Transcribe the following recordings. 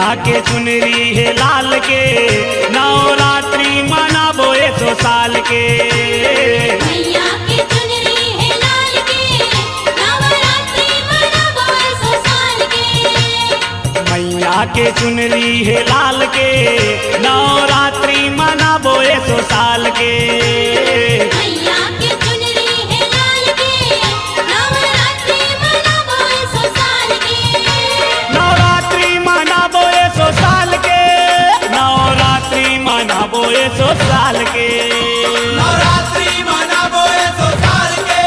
मैया के चुनरी है लाल के, नवरात्रि मनाबो 100 साल के। मैया के चुनरी है लाल के, नवरात्रि मनाबो 100 साल के। मैया के चुनरी है लाल के, नवरात्रि मनाबो 100 साल के। मैया के चुनरी है लाल के, नवरात्रि मनाबो 100 साल के। नवरात्रि मनाबो 100 साल के, नवरात्रि मनाबो 100 साल के। नवरात्रि मनाबो 100 साल के,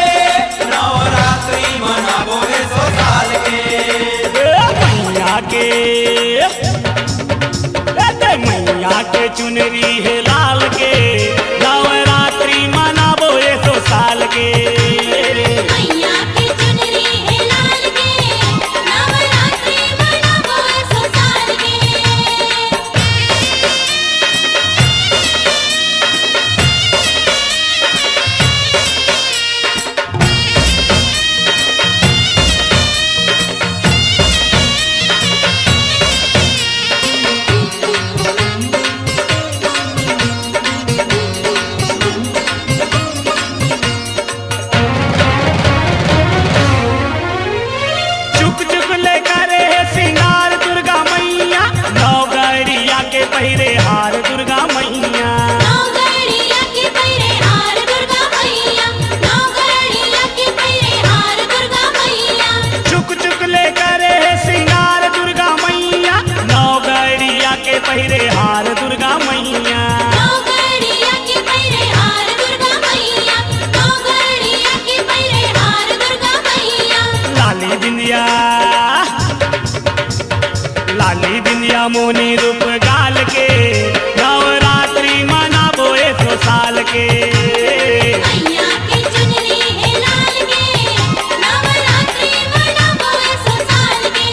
नवरात्रि मनाबो 100 साल के। मैया के मैया के चुनरी है लाल के, नवरात्रि मनाबो 100 साल के। मैया के चुनरी है लाल के, नवरात्रि मनाबो 100 साल के। चुक चुक ले करे है सिंगार दुर्गा मैया, नवगढ़िया के पहिरे हार दुर्गा मैया। नवगढ़िया के पहिरे हार दुर्गा मैया, नवगढ़िया के पहिरे हार दुर्गा मैया। चुक चुक ले करे है सिंगार दुर्गा मैया, नवगढ़िया के पहिरे हार दुर्गा मैया। नवगढ़िया के पहिरे हार दुर्गा मैया, नवगढ़िया के पहिरे हार दुर्गा मैया। लाली बिंदिया मोनी रूप गाल के, नवरात्रि मनाबो 100 साल के। मैया के चुनरी है लाल के, नवरात्रि मनाबो 100 साल के।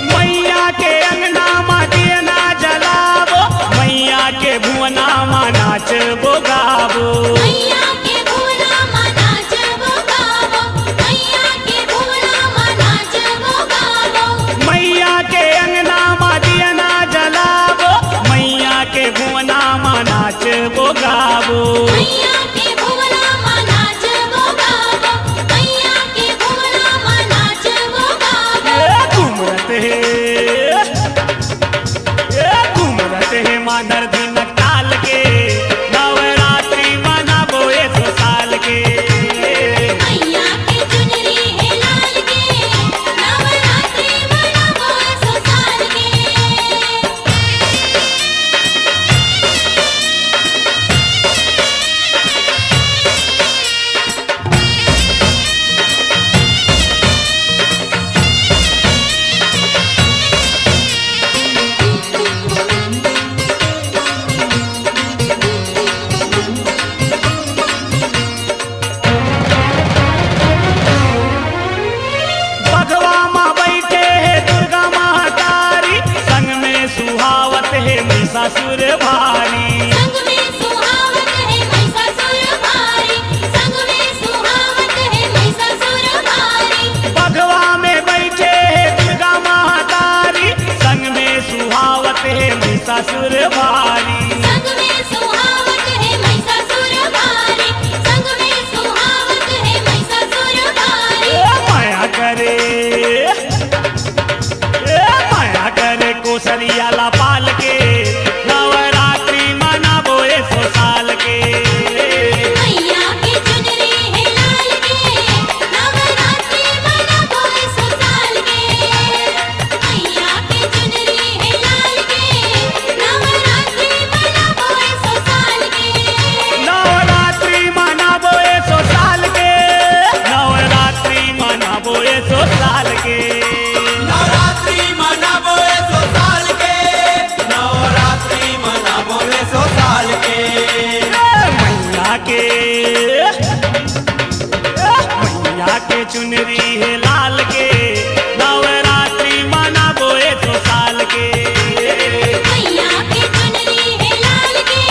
मैया के अंगना मा दिया ना जलाबो, मैया के भुवना मा नाचबो गाबो। मैया के भुवना मा नाचबो गाबो, मैया के भुवना मा नाचबो गाबो। मैया के अंगना मा दिया ना जलाबो, मैया के भुवना मा नाचबो गाबो। मैया के भुवना मा नाचबो गाबो, मैया के भुवना मा नाचबो गाबो। घूमरत है माधर दिन काल के, नवरात्रि मनाबो 100 साल के। मैया के चुनरी है लाल के, नवरात्रि मनाबो 100 साल के। बघवा माँ बैठे है दुर्गा महातारी, संग में सुहावत है महिषासुर भारी। संग में सुहावत है महिषासुर भारी, संग में सुहावत है महिषासुर भारी। बघवा में बैठे है दुर्गा महातारी, संग में सुहावत है महिषासुर भारी। संग में सुहावत है महिषासुर भारी, संग में सुहावत है महिषासुर भारी। माया करे कोसरिया ला पाल के, नवरात्रि मनाबो 100 साल के। मैया के चुनरी है लाल के, नवरात्रि मनाबो 100 साल के। मैया के चुनरी है लाल के, नवरात्रि मनाबो 100 साल के। नवरात्रि मनाबो 100 साल के, नवरात्रि मनाबो 100 साल के। नवरात्रि मनाबो 100 साल के, नवरात्रि चुनरी है लाल के नवरात्रि मनाबो 100 साल के। मैया के चुनरी है लाल के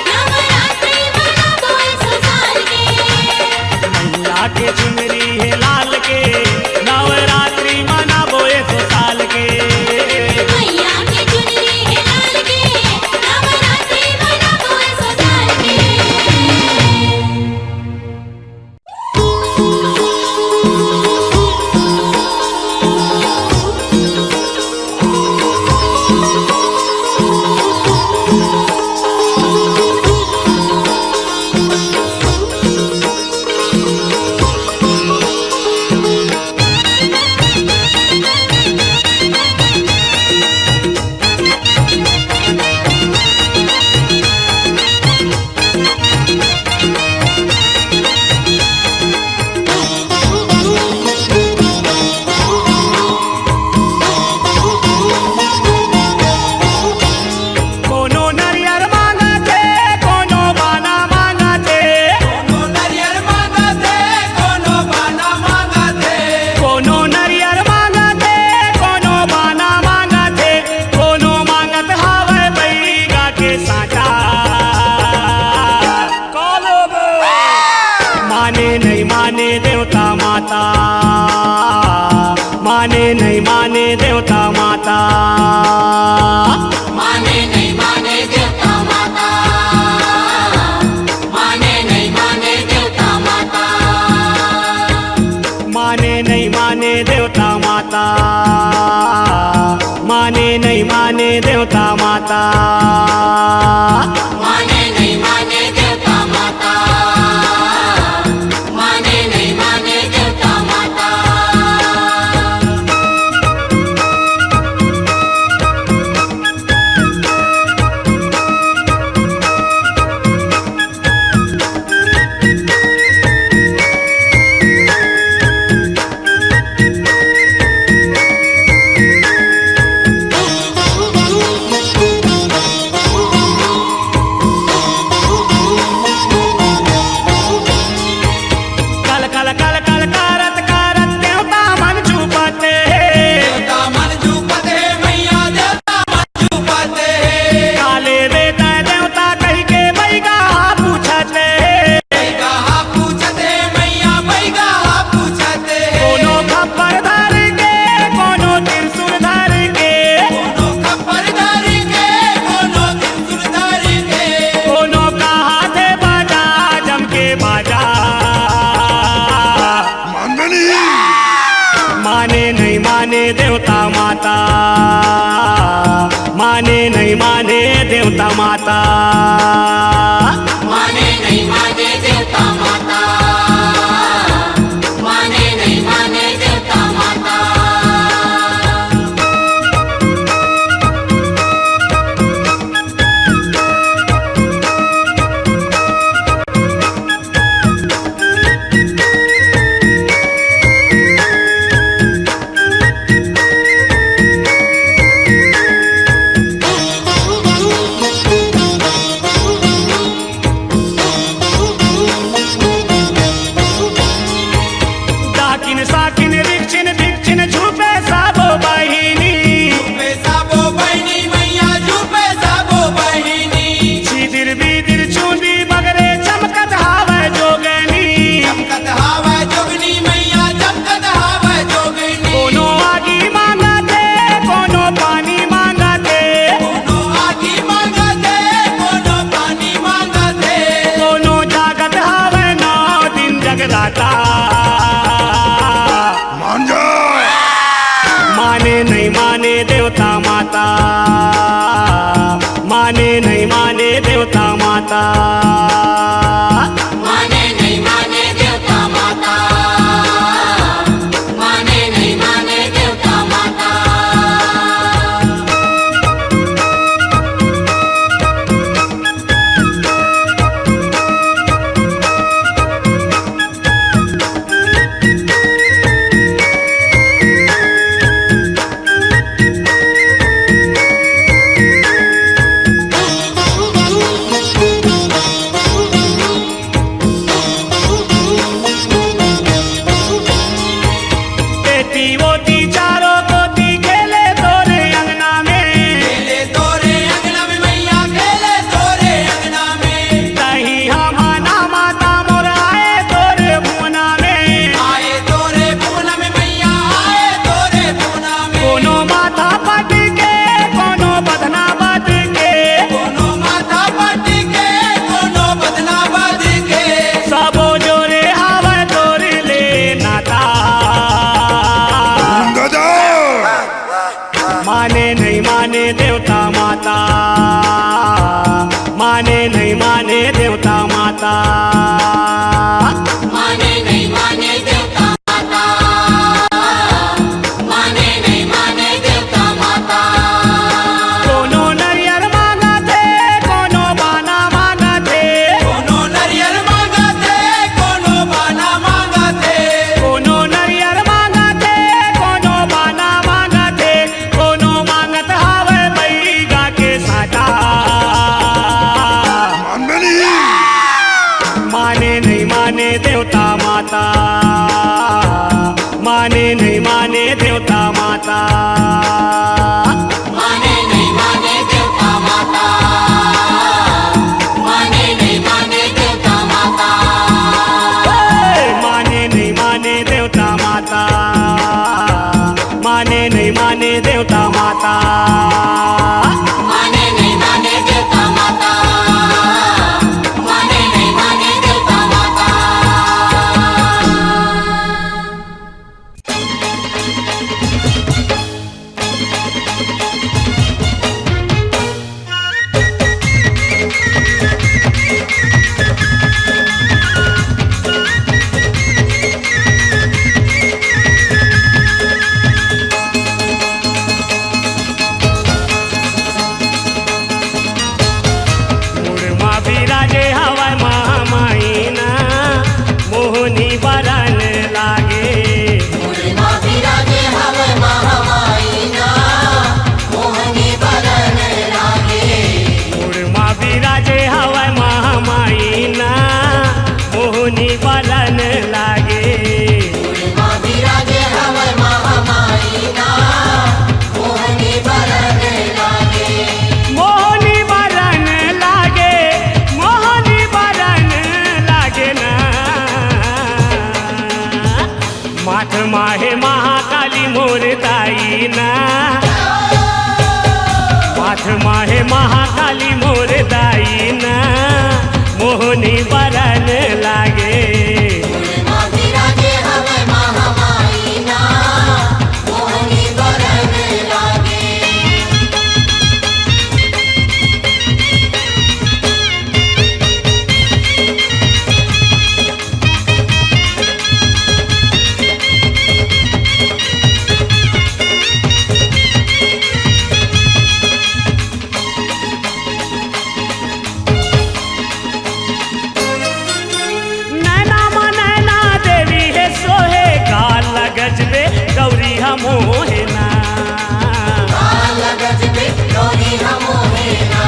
नवरात्रि मनाबो 100 साल के। मैया के चुनरी है लाल के नवरात्रि मनाबो 100 साल के। मैया के चुनरी है लाल के नवरात्रि मनाबो 100 साल के। कोनो नरियर मांगते कोनो बाना मांगते कोनो नरियर मांगते कोनो बाना मांगते कोनो नरियर मांगते कोनो बाना मांगते कोनो मांगत हावे बैगा के साचा। माने नहीं माने देवता माता माने नहीं माने देवता माता। माने नहीं माने देवता माता माने नहीं माने देवता माता। माने नहीं माने देवता माता माने नहीं माने देवता माता। माने नहीं माने देवता माता माने नहीं माने देवता माता। कल कल कल कल करत करत देवता मन छुपते देवता मन झूपते मैया देवता मन झूपते काले बेटा देवता कही के बैगा पूछते बैगा पूछते मैया बैगा पूछते कोनो खप्पर धर के कोनो त्रिशूल धर के कोनो खप्पर धर के कोनो त्रिशूल धर के कोनो का हाथे बाजा जम के बाजा। माने नहीं माने देवता माता माने नहीं माने देवता माता। माने नहीं माने देवता माता माने नहीं माने देवता माता। दाकिन साकिन रिक्छिन भिक्षिन झूपे साबो बहिनी झूपे साबो बहिनी मैया झूपे साबो बहिनी सीदिर बीदिर चूंदी बगरे चमकत हावे जोगनी। चमकत हावा जोगनी मैया चमकत हावा जोगनी कोनो आगी मांगते कोनो पानी मांगते कोनो आगी मांगते कोनो पानी मांगते कोनो जागत हावे 9 दिन जगराता। माने नहीं माने देवता माता माने नहीं माने देवता माता। माने नहीं माने देवता माता माने नहीं माने देवता माता। नहीं माने देवता माता, माने नहीं माने देवता माता, माने नहीं माने देवता माता। कोनो नरियर मांगा थे, कोनो बाना मांगा थे, कोनो नरियर मांगा थे, कोनो बाना मांगा थे, कोनो नरियर मांगा थे, कोनो बाना मांगा थे, कोनो मांगत हावे बैगा के साटा। माने नहीं माने देवता माता, माने नहीं माने देवता माता, माने नहीं माने देवता माता, माने नहीं माने देवता माता। माने नहीं माने देवता माता, माने नहीं माने देवता माता, माने नहीं माने देवता माता, माने नहीं माने देवता माता। मुड़मा बिराजे हवा महामाईना, मोहनी बरन लागे। मुड़मा बिराजे हवै महामाईना, मोहनी बरन लागे। मुड़मा बिराजे हवा महामाईना, मोहनी बरन लागे। मुड़मा बिराजे हवै महामाईना, मोहनी बरन लागे। मोहनी बरन लागे, मोहनी बरन लागे ना। माथ माहे महाकाली मोर दाई ना, माथ माहे महाकाली मोर दाई ना, मोहनी बरन लागे। मुड़मा बिराजे हवै महामाईना, मोहनी बरन लागे। नैना मा नैना देवी है सोहे, काल गजबे गौरी हमोहे ना। काल गजबे गौरी हमोहे ना।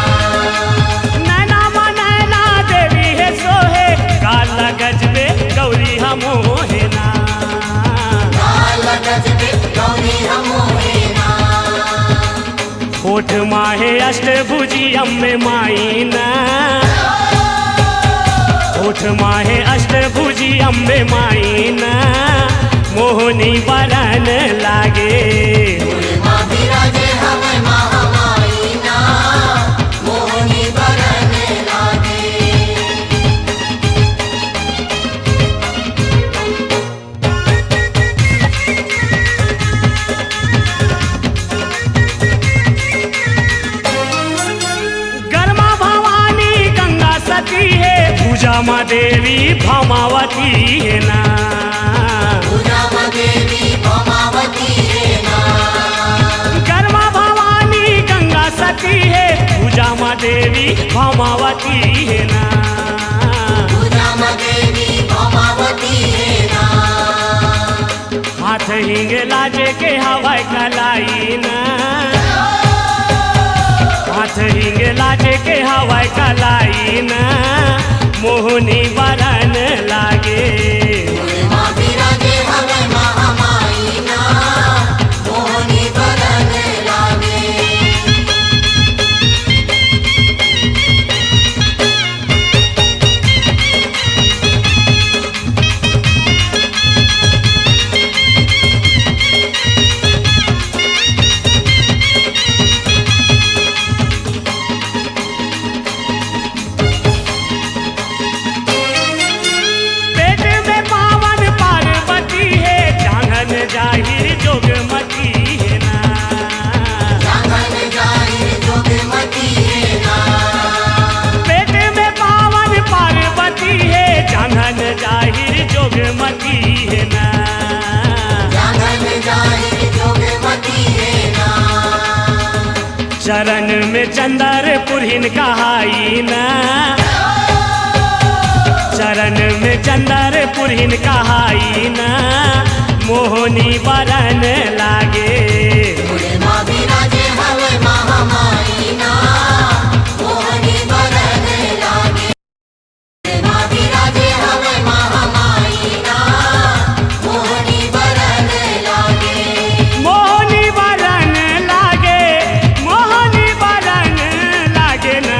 नैना मा नैना देवी है सोहे, काल गजबे गौरी हमोहे ना। काल गजबे गौरी हमोहे ना। होठ माहे अष्टभुजी अम्बे माईना, होठ माहे अष्टभुजी अम्बे माईना, मोहनी बरन लागे। मुड़मा बिराजे हवै महामाईना, मोहनी बरन लागे। गरमा भवानी गंगा सती है, पूजा माँ देवी भमावती है ना। पूजा माँ देवी भौमावती है ना। गरमा भवानी गंगा सती है, पूजा माँ देवी भमावती है ना। पूजा माँ देवी भौमावती है ना। हाथ हिंग लाजे के हवाई कलाई ना, हाथ हिंग लाजे के हवाई कलाई ना, मोहनी बरन लागे। मुड़मा बिराजे हवै महामाईना, मोहनी बरन लागे। पेट में चरण में चंद्रपुर कहाई ना, चरण में चंद्रपुर कहाई ना, मोहनी बरन लागे। माँ विराजे हवे महामाई ना, मोहनी बरन लागे। माँ विराजे हवे महामाई ना, मोहनी बरन लागे। मोहनी बरन लागे, मोहनी बरन लागे ना।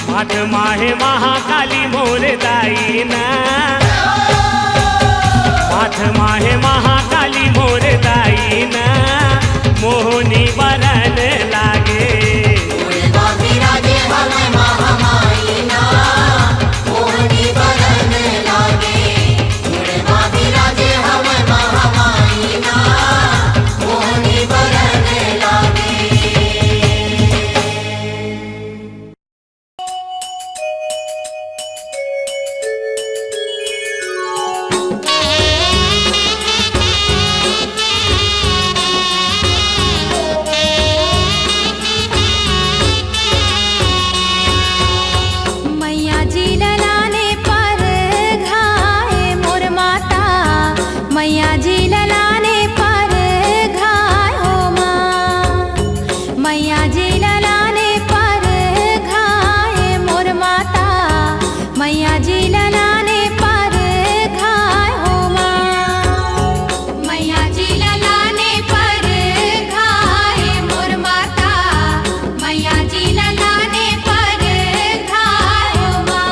माघ माहे महाकाली मोर दाई ना, माघ माहे महाकाली मोर दाई ना, मोहनी बरन लागे। माँ विराजे हवे महामाई ना, मोहनी बरन लागे। माँ विराजे हवे महामाई ना, मोहनी बरन लागे। मैया जी ललाने पर घाए मोर माता, मैया जी ललाने पर घाए हो माँ। मैया जी ललाने पर घाए मोर माता, मैया जी ललाने पर घाए हो माँ। मैया जी ललाने पर घाए मोर माता, मैया जी ललाने पर घाए हो माँ।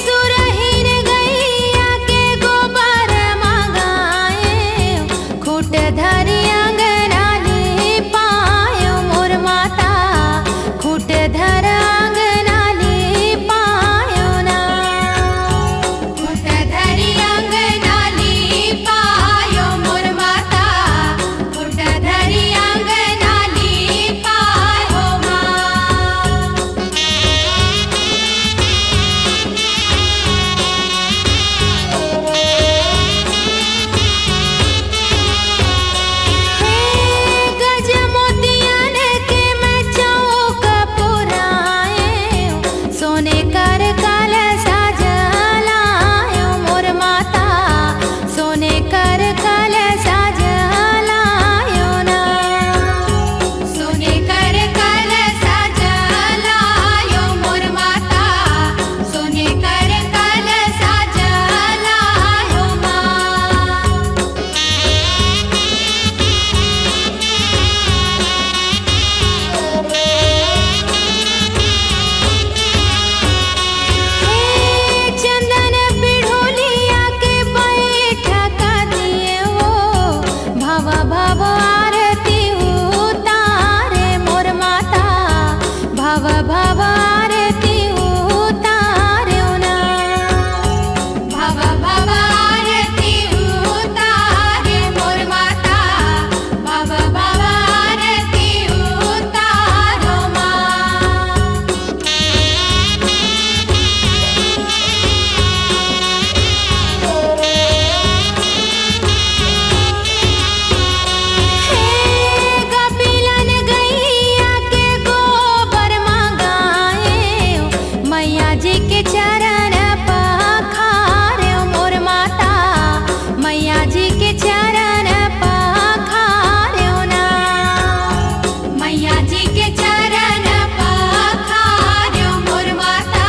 सुरहीन गैया के गोबर मंगाए, खूट धरी अंगनाली पायो मोर माता, खूट धर अंगनाली पायो ना। खूट धरी अंगनाली पायो मोर माता, खूट धरी अंगनाली पायो माँ। गज मोतियन के मैं चौक पुराए, सोने कर कलशा जलायो मोर माता, सोने कर कलशा जलायो ना। सोने कर कलशा जलायो मोर माता, सोने कर कलशा जलायो माँ। चंदन पिढ़ोलिया के बैठक दिए वो, भव भव आरती उतारे मोर माता, भव भव आरती उतारे ना। भव भव आरती उतारे मोर माता, भव भव आरती उतारो माँ। कपिलन गैया के गोबर मंगाए, मैया जी के चरण पखारे मोर माता, मैया जी के चरण पखारे ना। मैया जी के चरण पखारे मोर माता,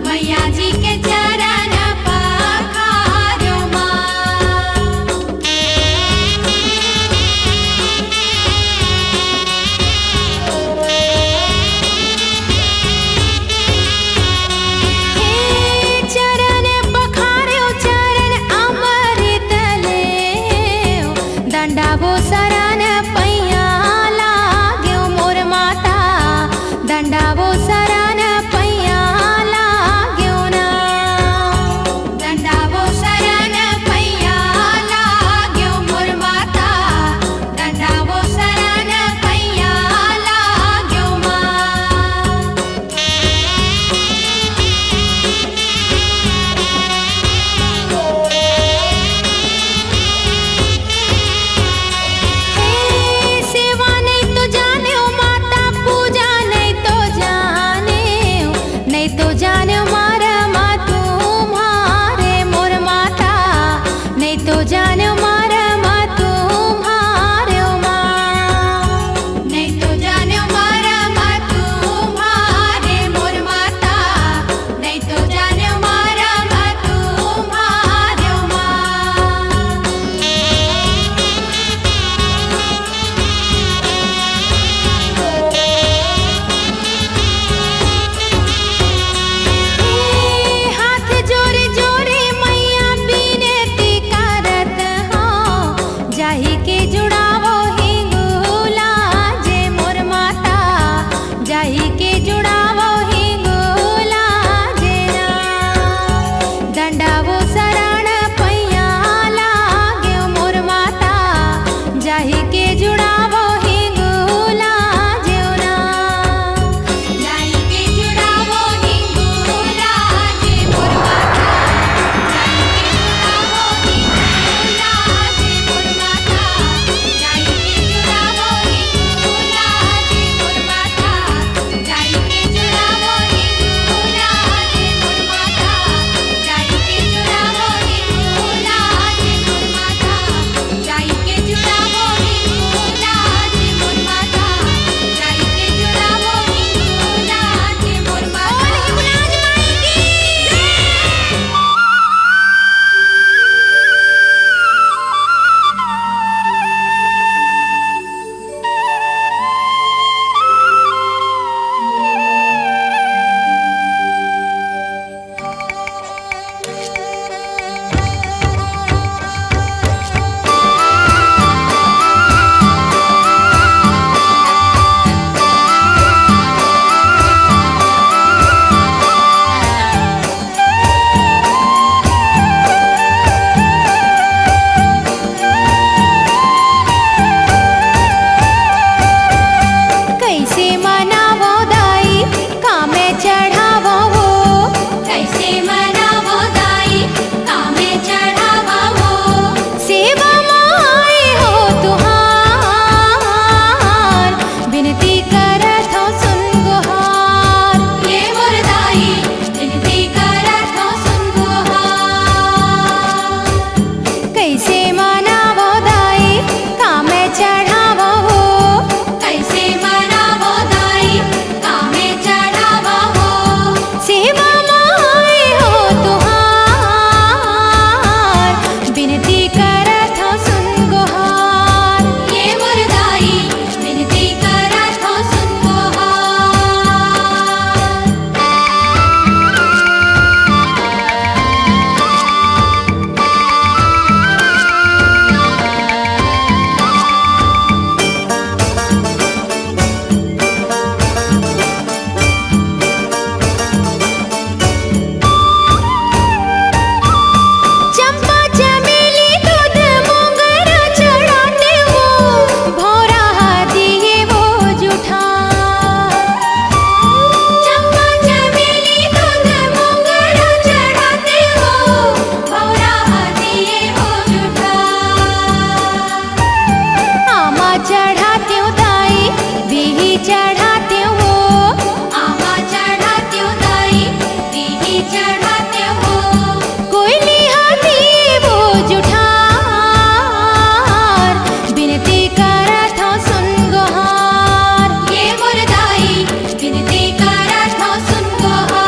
मैया जी के चरण पखारे माँ। नहीं तो जान मारा मा तुम्हारे मोर माता, नहीं तो जान मारा मा तुम्हारे माँ, नहीं तो जान मारा मा तुम्हारे मोर माता, नहीं तो जान मारा मा तुम्हारे माँ। हाथ जोरे जोरे मैया बिनती करत हो, जाहि के जुड़ावो हिंगुला जे मोर माता, जाहि के जुड़ावो हिंगुला जे ना, दंडावो शरण पैया लाग्यो मोर माता, जाहि के जुड़ावो हिंगुला जेव ना, जाहि के जुड़ावो हिंगुला जे मोर माता, जाहि के जुड़ावो हिंगुला जे मोर माता, जाहि के जुड़ावो हिंगुला जे मोर माता, जाहि के जुड़ावो हिंगुला जे मोर माता, जाहि के जुड़ावो हिंगुला जे मोर माता, जाहि के जुड़ावो हिंगुला जे मोर माता, जाहि के जुड़ावो हिंगुला जे मोर माता। हिंगुलाज माई की कैसे मनावो दाई कामे चढ़ावो हो, कैसे मनावो दाई कामे चढ़ावो हो, सेवा माई हो तुहार, विनती करत हो सुन गुहार, ये मोर दाई विनती करत हो सुन गुहार। कैसे मनावो दाई कामे चढ़ावो हो, कैसे मनावो दाई कामे चढ़ावो हो, सेवा माई हो तुहार, विनती करत हो सुन गुहार, ये मोर दाई विनती करत हो सुन गुहार। चंपा चमेली दूध मोगरा चढ़ाते हो, भौरा दिए वो जूठा, चंपा चमेली दूध मोगरा चढ़ाते हो, भौरा दिए वो जूठा, आमा चढ़ाते हो दाई बिही चढ़ाते हो, आमा चढ़ाते हो दाई बिही चढ़ाते हो, कोयली हाथी वो जुठार, विनती करत हो सुन गुहार, ये मोर दाई विनती करत हो सुन गुहार।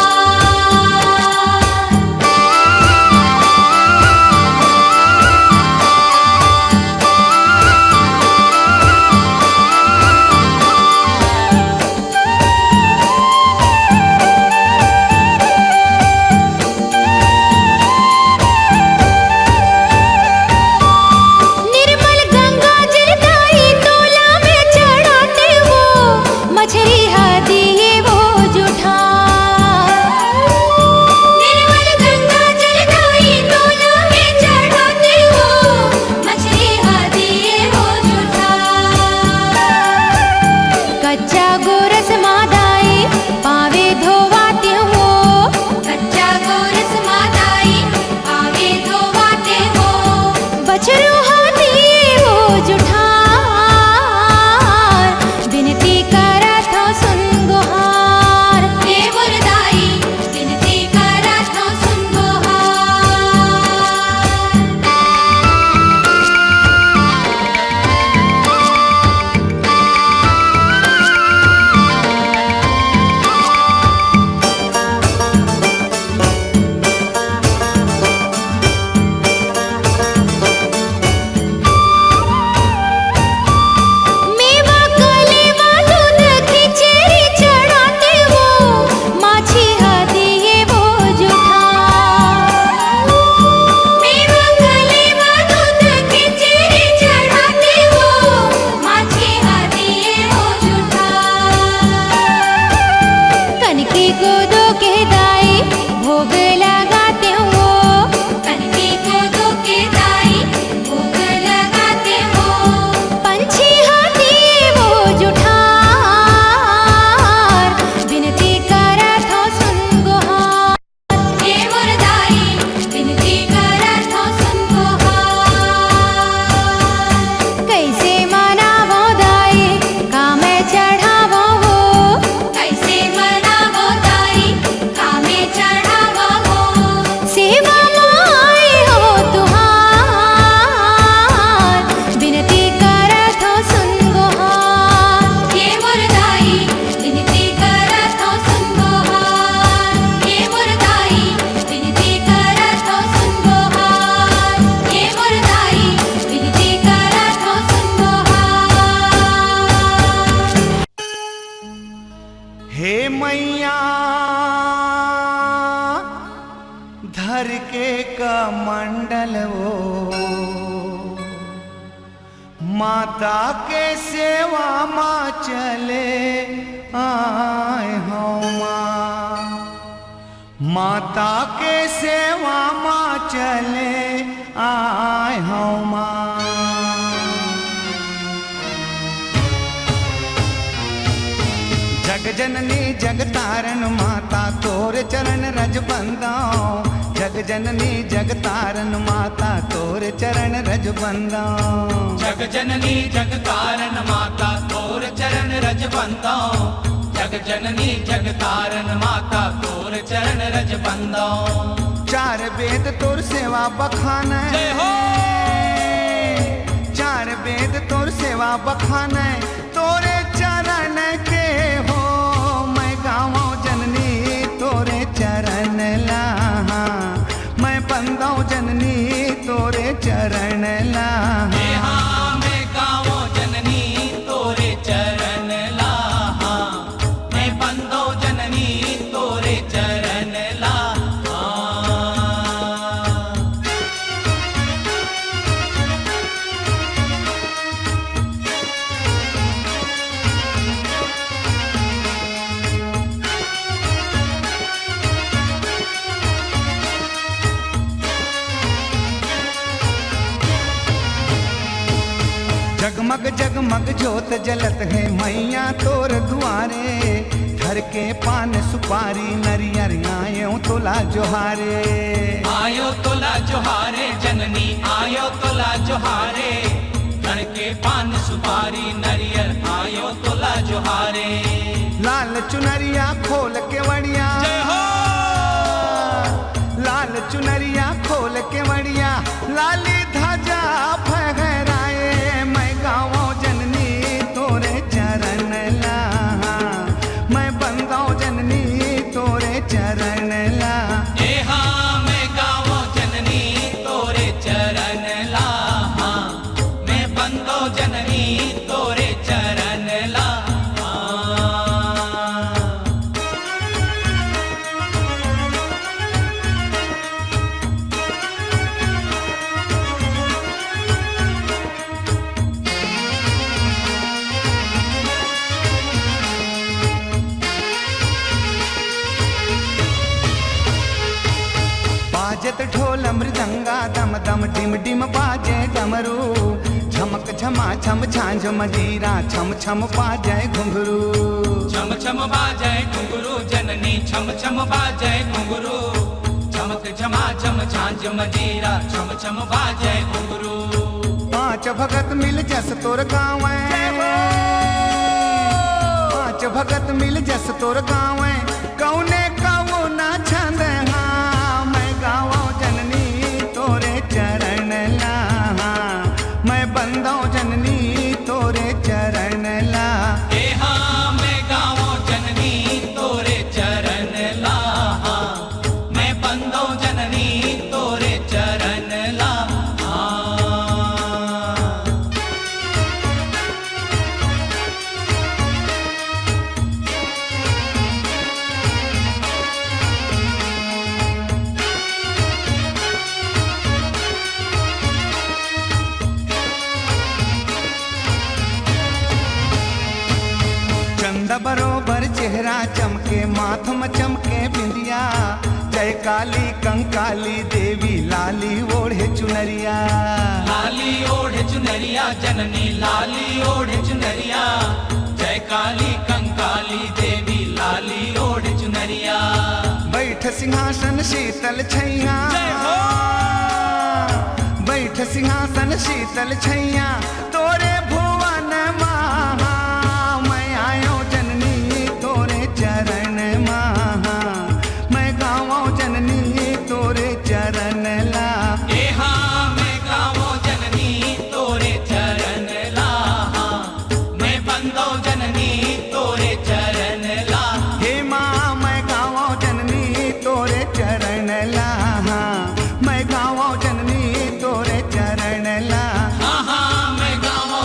भर के कमंडल वो माता के सेवा माँ चले आए हो माँ, माता के सेवा माँ चले आए हो माँ। जग जननी जग तारण माता तोर चरण रज बंदाओ, जग जननी जग तारण माता तोर चरण रज बंदाओ। जग जननी जग तारण माता तोर चरण रज बंदाओ, जग जननी जग तारण माता तोर चरण रज बंदाओ। चार वेद तोर सेवा बखान, जय हो। चार वेद तोर सेवा बखान, तोरे चरण के हो मैं गावो जननी तोरे चरण लाहा, मैं बंदाओ जननी तोरे चरण लाहा। मैं गावो जननी तोरे चरण लाहा, मैं बंदो जननी तोरे चरण लाहा। जगमग जगमग जोत जलत है मैया तोर दुआरे, घर के पान सुपारी नरियर आयो तोला जोहारे। आयो तोला जोहारे जननी आयो तोला जोहारे, घर के पान सुपारी नरियर आयो तोला जोहारे। लाल चुनरिया खोल के वड़िया, जय हो। लाल चुनरिया खोल के वड़िया, लाली ध्वजा फहराए मैं गावो जननी तोरे चरण लाहा, मैं बंदाओ जननी तोरे चरण लाहा। मैं गावो जननी तोरे चरण लाहा, मैं बंदो जननी तोरे चरण लाहा। बाजत ढोल मृदंगा दम दम डिम डिम बाजे डमरू, झमक झमा छम छांझ मजीरा छम छम बाजे घुंघरू। छम छम बाजे घुंघरू जननी छम छम बाजे घुंघरू, झमक झमा छम छांझ मजीरा छम छम बाजे घुंघरू। पांच भगत मिल जस तोर गावे, पांच भगत मिल जस तोर गावे, कौने कवो ना छंद हाँ मैं गावो जननी तोरे चरण लाहा, मैं बंदाओ जननी तोरे चरण लाहा। मैं गावो जननी तोरे चरण लाहा, मैं बंदो जननी तोरे चरण लाहा। चंद बरोबर चेहरा चमके माथम चमके बिंदिया, जय काली कंकाली देवी लाली ओढ़े चुनरिया। लाली ओढ़े चुनरिया जननी लाली ओढ़े चुनरिया, जय काली कंकाली देवी लाली ओढ़े चुनरिया। बैठ सिंहासन शीतल छैया, बैठ सिंहासन शीतल छैया, तोरे भुवन महा मैं आयो जननी तोरे चरण महा, मैं गावो जननी तोरे चरण लाहा। मैं गावो जननी तोरे चरण लाहा, मैं बंदो जननी तोरे चरण लाहा। हे माँ मैं गावो जननी तोरे चरण लाहा, मैं गावो जननी तोरे चरण लाहा। मैं गावो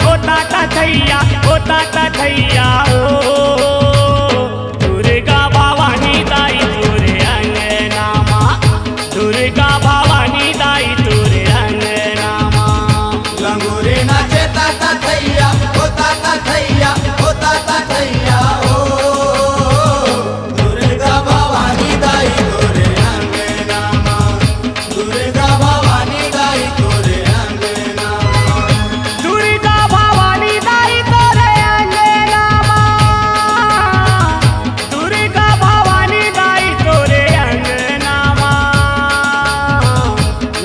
होता तथैया होता तथैया ओ दुर्गा भवानी दाई तोरे अंगनामा दुर्गा भवानी दाई तोरे अंगनामा लंगूरे नाचे ताता थैया होता थैया हो दुर्गा भवानी दाई तोरे अंगनामा दुर्गा भवानी दाई तोरे अंगनामा दुर्गा भवानी दाई तोरे अंगनामा दुर्गा भवानी दाई तोरे अंगनामा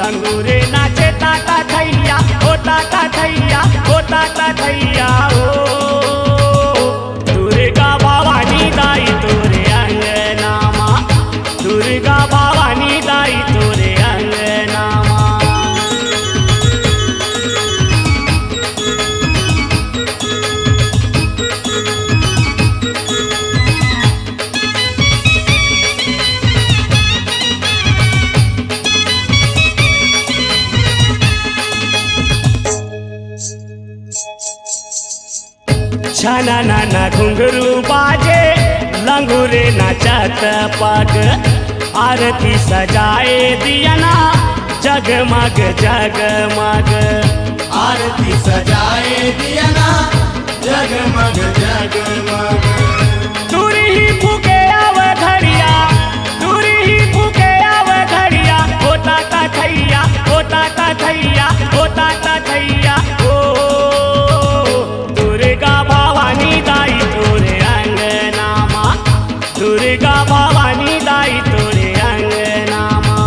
लंगूरे नाचे ताता थैया होता तथैया ओ दुर्गा भवानी दाई तोरे अंगनामा दुर्गा भवानी दाई तोरे अंगनामा छना नाना घुंघरू बाजे लंगूरे नाचत पग आरती सजाए दियना जगमग जगमग आरती सजाए दिया ना जगमग जगमग दूरी ही फूके आव घड़िया दूरी ही फूके आव घड़िया होता तथैया होता तथैया होता तथैया ओ दुर्गा भवानी दाई तोरे अंगनामा दुर्गा भवानी दाई तोरे अंगनामा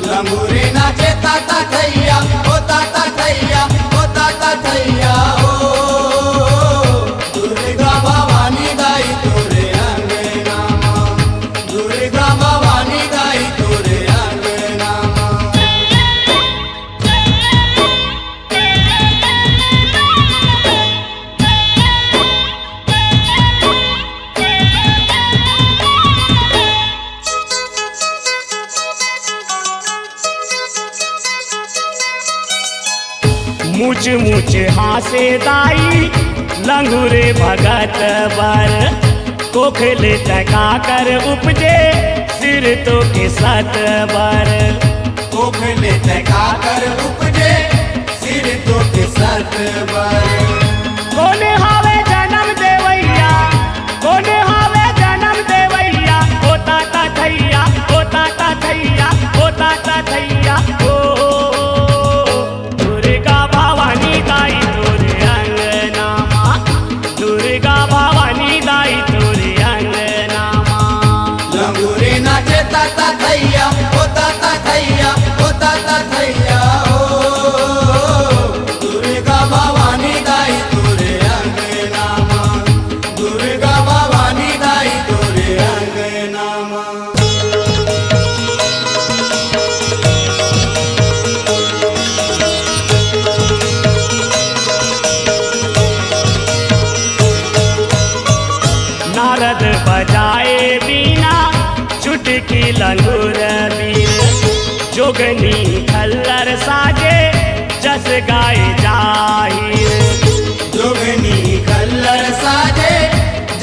लंगूरे नाचे ताता थैया होता थैया हो दुर्गा भवानी दाई तोरे अंगनामा दुर्गा भवानी दाई तोरे अंगनामा मुझ मुझ हासे दाई लंगूरे भगत बर कोखले टका कर उपजे सिर तो के सत बर कोखले तका कर उपजे सिर तो के सत बर कौन हावे जन्म देवैया कौन हावे जन्म देवैया होता तथैया होता तथैया होता तथैया ओ दुर्गा भवानी दाई तोरे अंगनामा दुर्गा भवानी दाई तोरे अंगनामा लंगूरे नाचे ताता थैया होता थैया हो दुर्गा भवानी दाई तोरे अंगनामा दुर्गा भवानी दाई तोरे अंगनामा नारद बजाए बीना चुटकी लंगूर बीन जोगनी खल्लर साजे जस गाए जाहिर जोगनी खल्लर साजे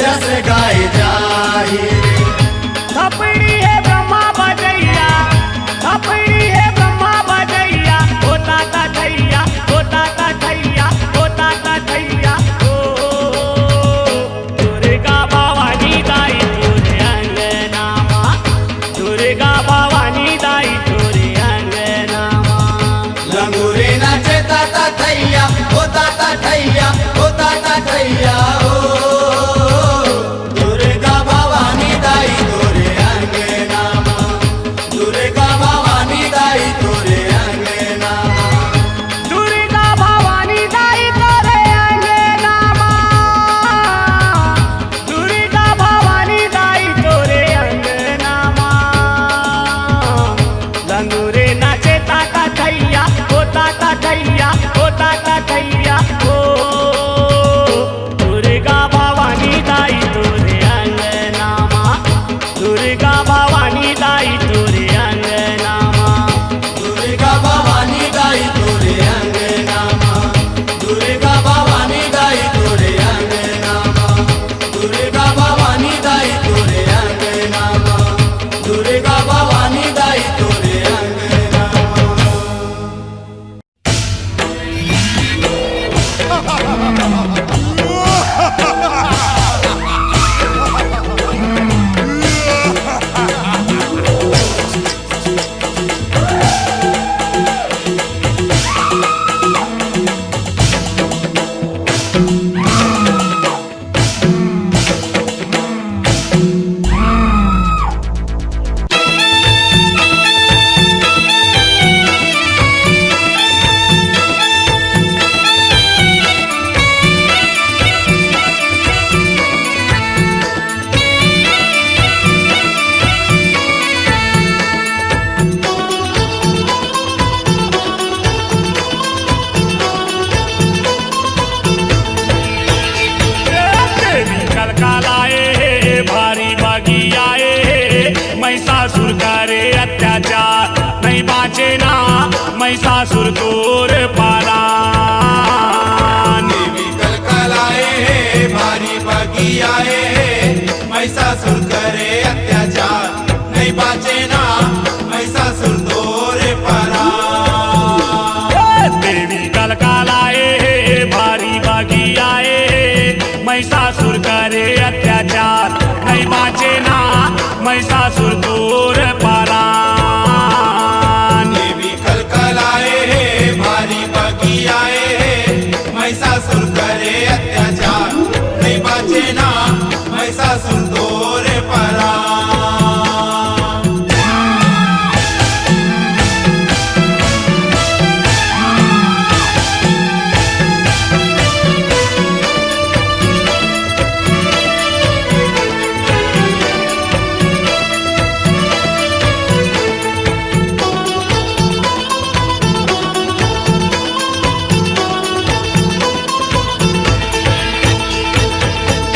जस गाए जाहिर थपड़ी है ब्रह्मा बजैया थपड़ी है ब्रह्मा बजैया होता तथैया होता तथैया होता तथैया ओ दुर्गा भवानी दाई तोरे अंगनामा दुर्गा भवानी दाई तोरे अंगनामा लंगूरे नाचे ताता थैया होता थैया हो दुर्गा भवानी दाई तोरे अंगनामा दुर्गा भवानी दाई तोरे अंगनामा दुर्गा भवानी दाई तोरे अंगनामा दुर्गा भवानी दाई तोरे अंगनामा लंगूरे नाचे ताता थैया होता तथैया होता तथैया ओ दुर्गा भवानी दाई तोरे अंगनामा दुर्गा भवानी दाई तोरे अंगनामा दुर्गा भवानी दाई तोरे अंगनामा दुर्गा भवानी नहीं बाचे ना महिषासुर तोर पारा देवी कलकलाए भारी बगी आए महिषासुर करे अत्याचार नहीं बाचे ना महिषासुर तोरे परा देवी कलकलाए भारी बागी आए महिषासुर करे अत्याचार नहीं बाचे ना महिषासुर तोर पारा देवी कलकलाए भारी बगी आए महिषासुर करे अत्याचार नहीं बाचे ना महिषासुर तोरे परा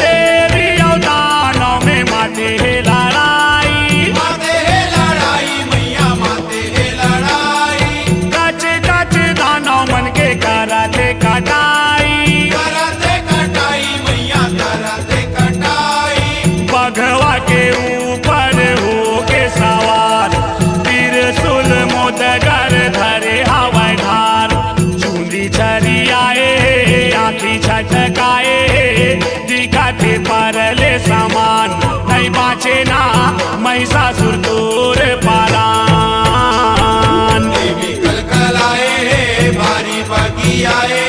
तेरी अवदानों में माते है लड़ाई माते है लड़ाई मैया माते है लड़ाई कच कच दानों मन के कराते कटाई कराते कटाई मैया कराते कटाई भगवा के ऊपर हो के सवार त्रिशूल मोदगर धरे हवाई धार चूंदी छरी आए आँखी छटकाए दिखाते परले समान नहीं बाचे ना महिषासुर तोर पारान देवी कलकलाए भारी बगी आए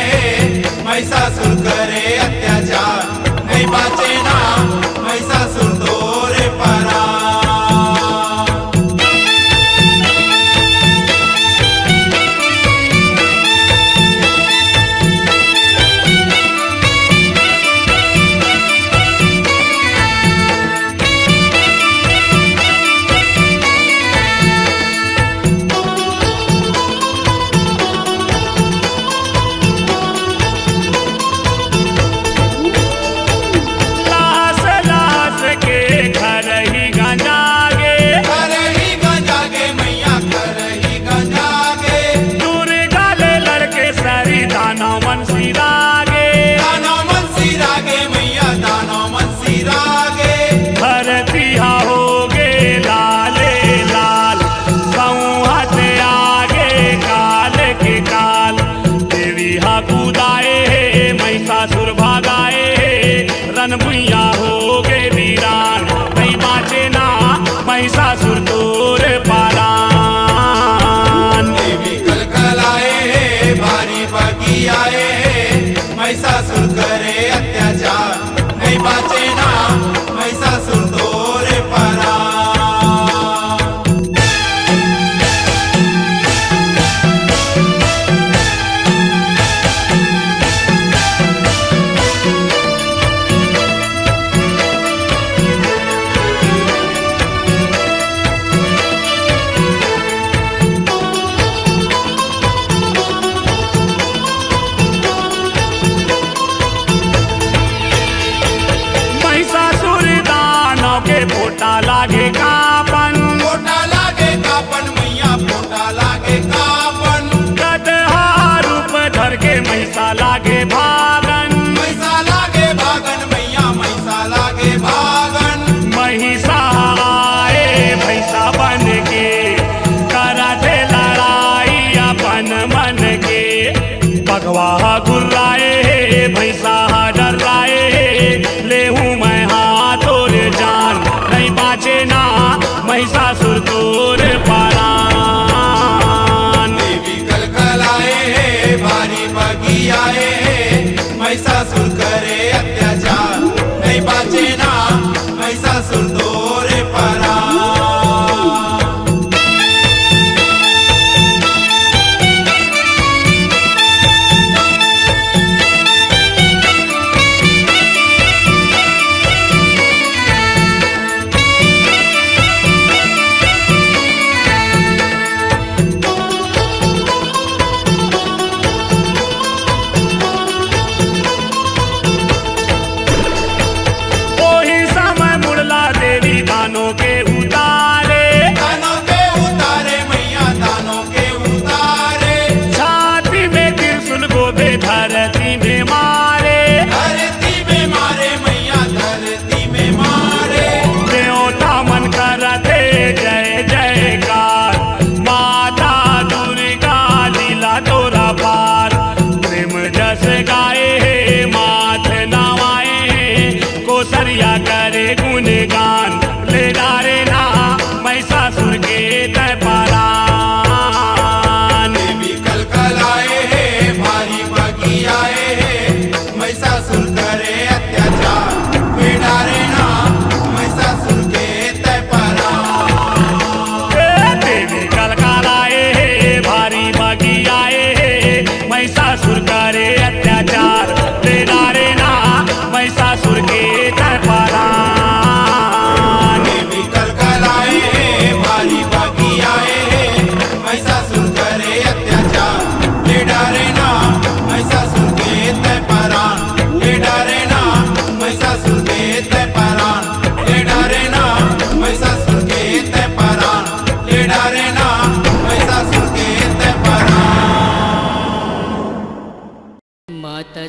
महिषासुर करे अत्याचार नहीं बाचे ना महिषासुर तोरे परा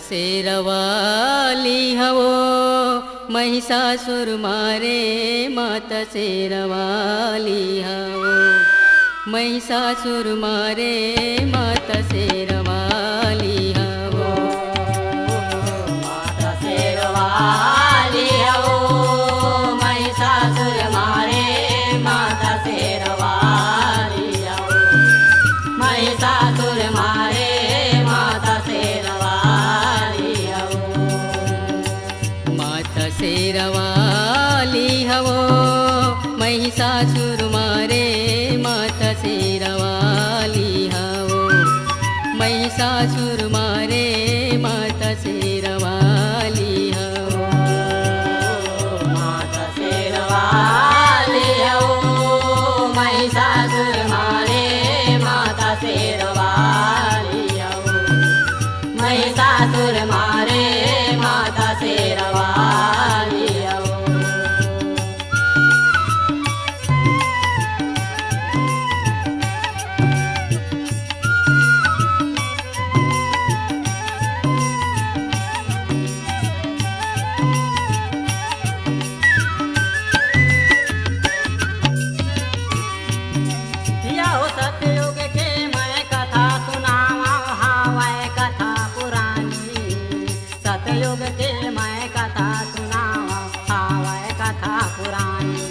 शेरवाली हवो महिषासुर मारे माता शेरवाली हवो महिषासुर मारे माता शेरवाली हवो माता शेरवाली हवो महिषासुर मारे माता शेरवाली हवो महिषासुर मारे माता शेरवाली हवो माता शेरवाली हवो महिषासुर मारे माता शेरवाली हवो महिषासुर मारे माता शेरवाली हवो माता शेरवाली हवो महिषासुर मारे माता शेरवाली हवो महिषासुर मारे माता शेरवाली हवो यहो सतयुग के मैं कथा सुनावा हावै कथा पुरानी सतयुग के मैं कथा सुनावा हावै कथा पुरानी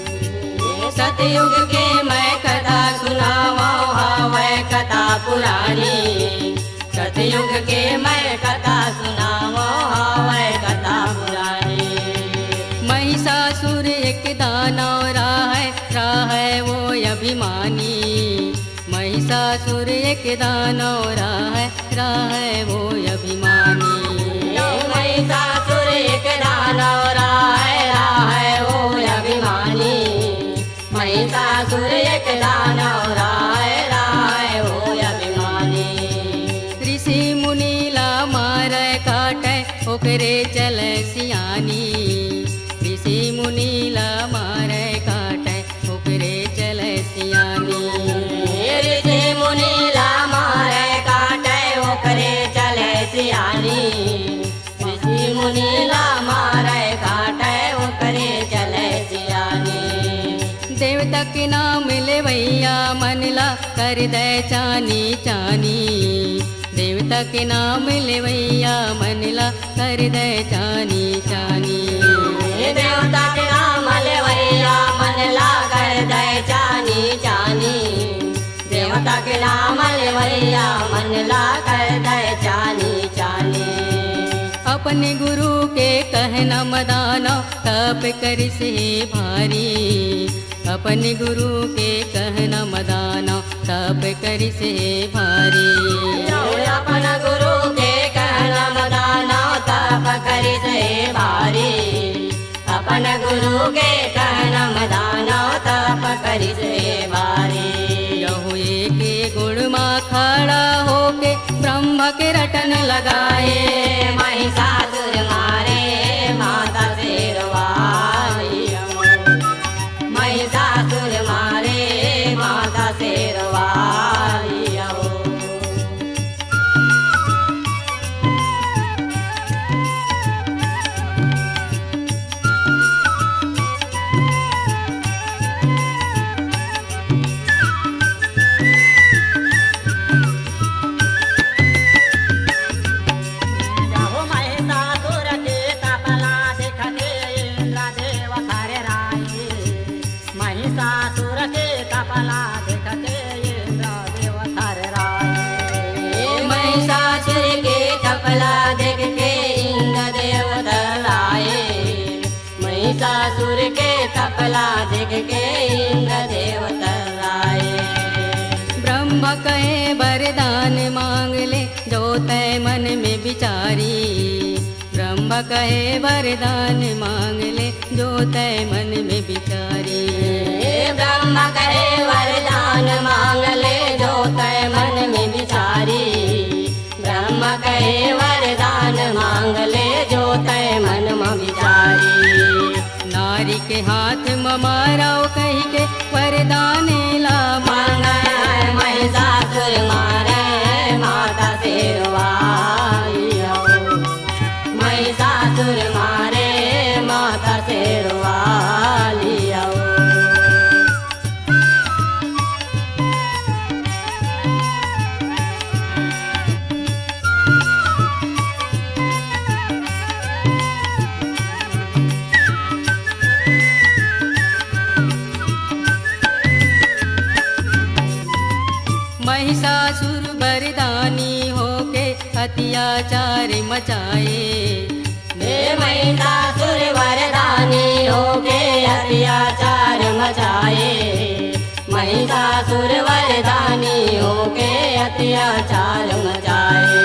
सतयुग के मैं कथा सुनावा हावै कथा पुरानी सतयुग के मैं कथा सुनावा हावै कथा पुरानी महिषासुर एक दानव राह वो अभिमानी महिषासुर एक दानव राह वो अभिमानी महिषासुर एक दानव राह वो अभिमानी महिषासुर एक दानव राह वो अभिमानी ऋषि मुनीला मार काटे ओकरे चल सियानी ऋषि मुनीला मार काटे ओकरे चल सियानी ऋषि मुनीला मारे काटे ओकरे चले सियानी ऋषि मुनीला मारे काटे ओकरे चले सियानी देवता के नाम लेवैया मनला कर दे चानी चानी देवता के नाम लेवैया मनला कर दे चानी चानी देवता के नाम लेवैया मनला कर दे चानी चानी देवता के नाम लेवैया मनला कर दे चानी चानी अपने गुरु के कहना मदाना तप कर से भारी अपने गुरु के कहना मदाना तप कर से भारी अपन गुरु के कहना मदाना तप करि से भारी अपन गुरु के कहना मदाना तप करि से भारी यहु एक गुण मा खड़ा होके ब्रह्म के रटन लगाए महिषासुर मारे माता शेरवाली हवो महिषासुर मारे माता शेरवाली हवो यहो महिषासुर के तपला देखते इंद्रदेव थारे राई महिषासुर के तपला देखते इंद्रदेव थारे राई महिषासुर के तपला देख के इंद्रदेव तराए महिषासुर के तपला देख के इंद्रदेव तराए ब्रह्म कहे वरदान मांग ले जो तय मन में विचारी ब्रह्म कहे वरदान मांग ले जो तय मन में विचारी ब्रह्म करे वरदान मांग ले जो तय मन में विचारी ब्रह्म कहे वरदान मांग ले जो तय मन में विचारी नारी के हाथ में माराओ कही के वरदान ला मांग महिषासुर मारे माता शेरवाली हवो महिषासुर वरदानी होके अत्याचार मचाए। हे महिषासुर वरदानी होके अत्याचार मचाए। महिषासुर वरदानी होके अत्याचार मचाए।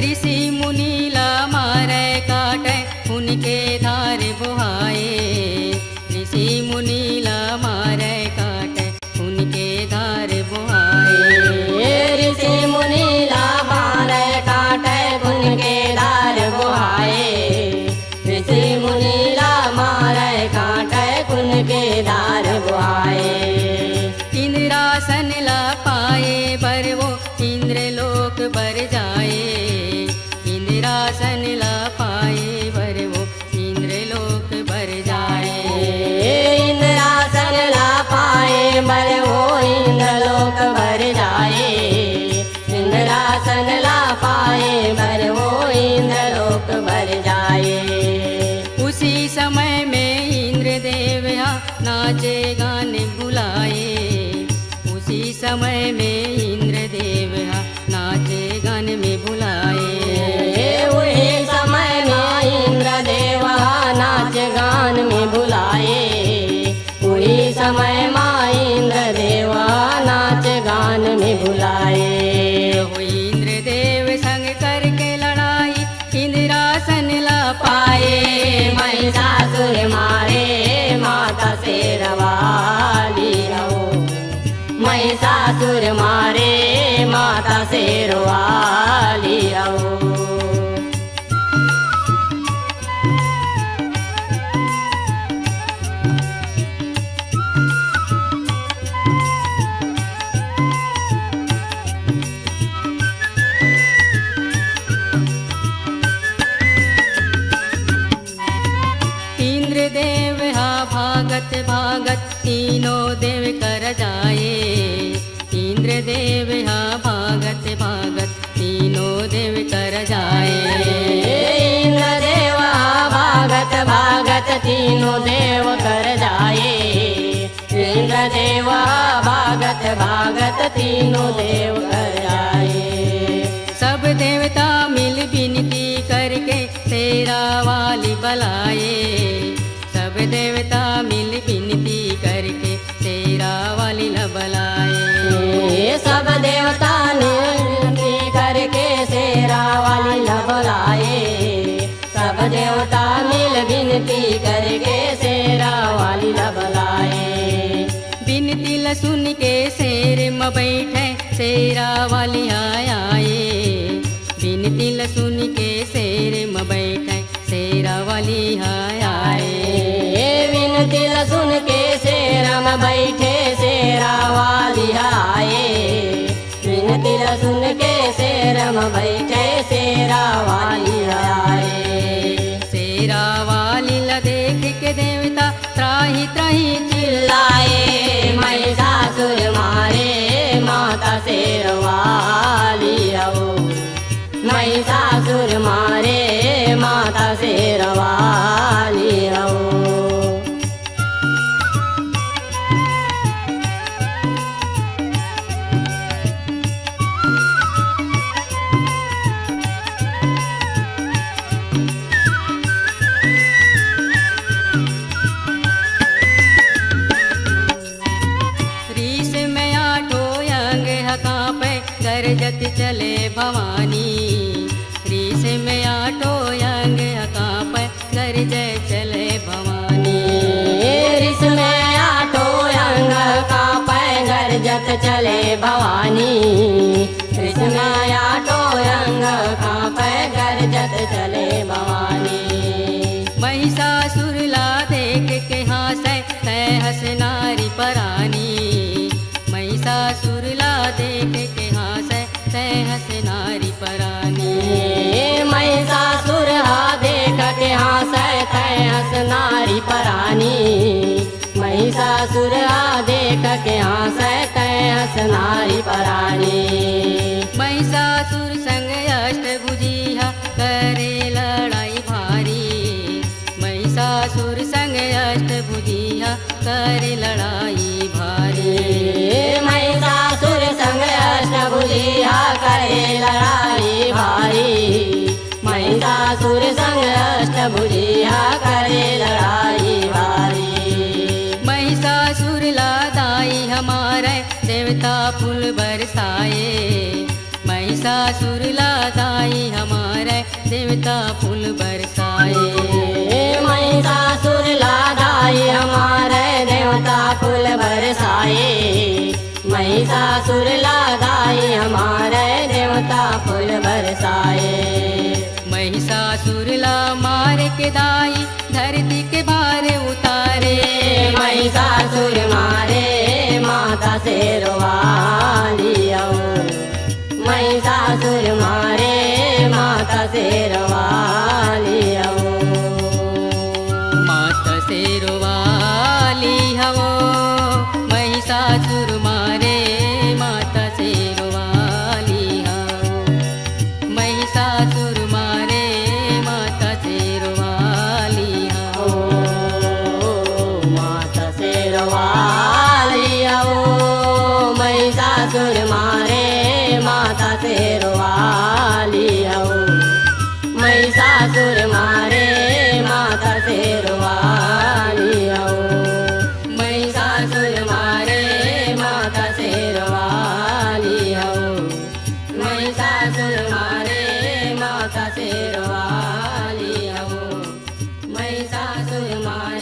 ऋषि मुनि ला मारे काटे उनके धार बुहाए। ऋषि मुनि ला मारे काटे उनके धार बुहाए। ऋषि मुनि ला मारे काटे उनके धार बुहाए। ऋषि मुनि ला मारे काटे उनके धार बुहाए। इंद्रासन ला पाए बर वो इंद्रलोक बर जाए। इंद्रासन ला पाए बर वो इंद्रलोक बर जाए। इंद्रासन ला पाए बर वो इंद्रलोक बर जाए। इंद्रासन ला पाए बर वो इंद्रलोक बर जाए। उसी समय में इंद्रदेव यहाँ नाचे गाने बुलाए। उसी समय में इंद्रदेव यहाँ नाचे गाने में बुलाए। वही समय में इंद्रदेव नाच गान में बुलाए। वही समय में इंद्रदेव नाच गान में बुलाए। वो इंद्रदेव संग करके लड़ाई इंद्रासन ला पाए। महिषासुर मारे माता शेरवाली रहो। महिषासुर मारे माता शेरवाली रहो। इंद्रदेव हा भागत भागत तीनों देव कर जाए। इंद्रदेव हा भागत भागत तीनों देव कर जाए। इंद्रदेव भागत भागत तीनों देव कर जाए। इंद्रदेव भागत भागत तीनों देव कर जाए। सब देवता मिल विनती करके तेरा वाली बलाए। सब देवता मिल विनती करके तेरा वाली ल बलाए। सब देवता ने विनती करके शेरा वाली ल बुलाए। सब देवता मिल विनती करके शेरा वाली ल बुलाए। विनती ल सुन के शेर में बैठे शेरा वाली आए। विनती ल सुन के शेर में बैठे शेरा वाली आए। विनती ल सुन के शेरा में बैठे शेरा वाली आए। विनती ल सुन के शेरा में बैठे शेरा वाली आए। शेरा वाली ल देख के देवता त्राही त्राही चिल्लाए। महिषासुर मारे माता शेरवाली रहो। महिषासुर मारे माता शेरवाली रहो। रीस में आठो अंग कांपे गरजत चले भवानी। रीस में आठो अंग कांपे गरजे चले भवानी। ऋष में आठो अंग कांपे गरजत चले भवानी। ऋष में आठो अंग कांपे गरजत चले भवानी। महिषासुर ला देख के हासे तय हस नारी परानी। महिषासुर ला देख के हासे तय हस नारी परानी। महिषासुर देख के हासे तय हस नारी परानी। महिषासुर देख के हासे तय हस नारी परानी। महिषासुर संग अष्टभुजिया करे लड़ाई भारी। महिषासुर संग अष्टभुजिया करे लड़ाई भारी। महिषासुर संग फूल बरसाए महिषासुर लादाई हमारे देवता फूल बरसाए महिषासुर लादाई हमारे देवता फूल बरसाए महिषासुर लादाई हमारे देवता फूल बरसाए महिषासुर ला मार के दाई धरती के भार उतारे महिषासुर मारे माता शेरवाली महिषासुर मारे माता शेरवाली माता शेरवाली हवो महिषासुर मारे माता शेरवाली हवो महिषासुर मारे माता शेरवाली हवो माता शेरवाली महिषासुर मारे माता शेरवाली महिषासुर मारे माता शेरवाली महिषासुर मारे माता शेरवाली महिषासुर मारे माता शेरवाली महिषासुर मारे